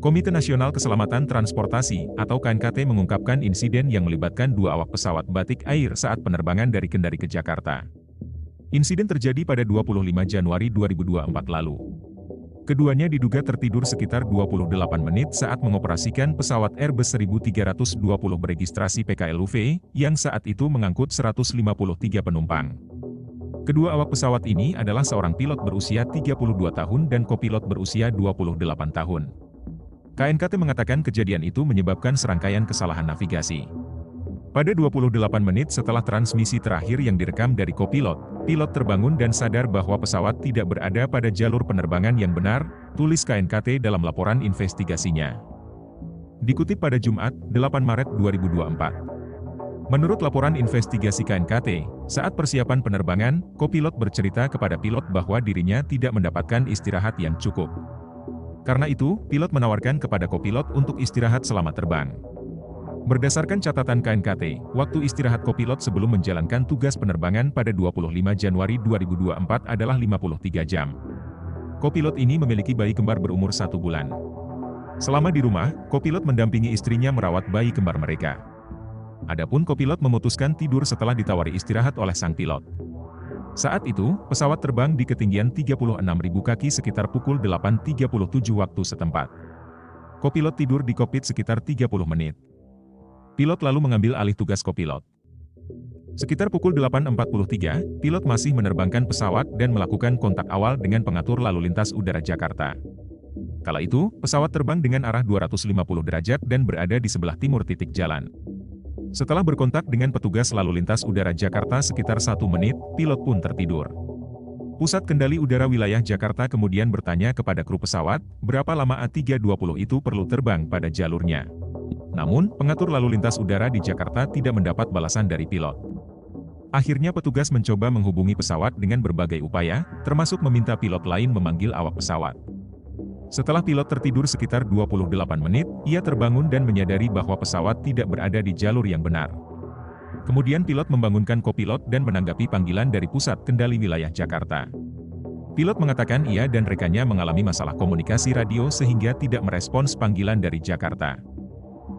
Komite Nasional Keselamatan Transportasi atau KNKT mengungkapkan insiden yang melibatkan dua awak pesawat Batik Air saat penerbangan dari Kendari ke Jakarta. Insiden terjadi pada 25 Januari 2024 lalu. Keduanya diduga tertidur sekitar 28 menit saat mengoperasikan pesawat Airbus 1320 beregistrasi PKLUV yang saat itu mengangkut 153 penumpang. Kedua awak pesawat ini adalah seorang pilot berusia 32 tahun dan kopilot berusia 28 tahun. KNKT mengatakan kejadian itu menyebabkan serangkaian kesalahan navigasi. Pada 28 menit setelah transmisi terakhir yang direkam dari kopilot, pilot terbangun dan sadar bahwa pesawat tidak berada pada jalur penerbangan yang benar, tulis KNKT dalam laporan investigasinya. Dikutip pada Jumat, 8 Maret 2024. Menurut laporan investigasi KNKT, saat persiapan penerbangan, kopilot bercerita kepada pilot bahwa dirinya tidak mendapatkan istirahat yang cukup. Karena itu, pilot menawarkan kepada kopilot untuk istirahat selama terbang. Berdasarkan catatan KNKT, waktu istirahat kopilot sebelum menjalankan tugas penerbangan pada 25 Januari 2024 adalah 53 jam. Kopilot ini memiliki bayi kembar berumur 1 bulan. Selama di rumah, kopilot mendampingi istrinya merawat bayi kembar mereka. Adapun kopilot memutuskan tidur setelah ditawari istirahat oleh sang pilot. Saat itu, pesawat terbang di ketinggian 36.000 kaki sekitar pukul 8.37 waktu setempat. Kopilot tidur di kokpit sekitar 30 menit. Pilot lalu mengambil alih tugas kopilot. Sekitar pukul 8.43, pilot masih menerbangkan pesawat dan melakukan kontak awal dengan pengatur lalu lintas udara Jakarta. Kala itu, pesawat terbang dengan arah 250 derajat dan berada di sebelah timur titik jalan. Setelah berkontak dengan petugas lalu lintas udara Jakarta sekitar 1 menit, pilot pun tertidur. Pusat Kendali Udara Wilayah Jakarta kemudian bertanya kepada kru pesawat, berapa lama A320 itu perlu terbang pada jalurnya. Namun, pengatur lalu lintas udara di Jakarta tidak mendapat balasan dari pilot. Akhirnya petugas mencoba menghubungi pesawat dengan berbagai upaya, termasuk meminta pilot lain memanggil awak pesawat. Setelah pilot tertidur sekitar 28 menit, ia terbangun dan menyadari bahwa pesawat tidak berada di jalur yang benar. Kemudian pilot membangunkan kopilot dan menanggapi panggilan dari Pusat Kendali Wilayah Jakarta. Pilot mengatakan ia dan rekannya mengalami masalah komunikasi radio sehingga tidak merespons panggilan dari Jakarta.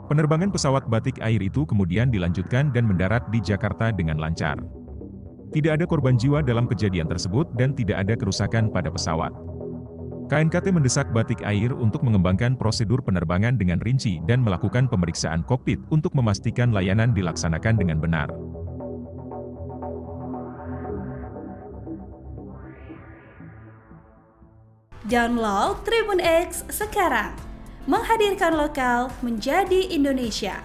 Penerbangan pesawat Batik Air itu kemudian dilanjutkan dan mendarat di Jakarta dengan lancar. Tidak ada korban jiwa dalam kejadian tersebut dan tidak ada kerusakan pada pesawat. KNKT mendesak Batik Air untuk mengembangkan prosedur penerbangan dengan rinci dan melakukan pemeriksaan kokpit untuk memastikan layanan dilaksanakan dengan benar. Download Tribun X sekarang, menghadirkan lokal menjadi Indonesia.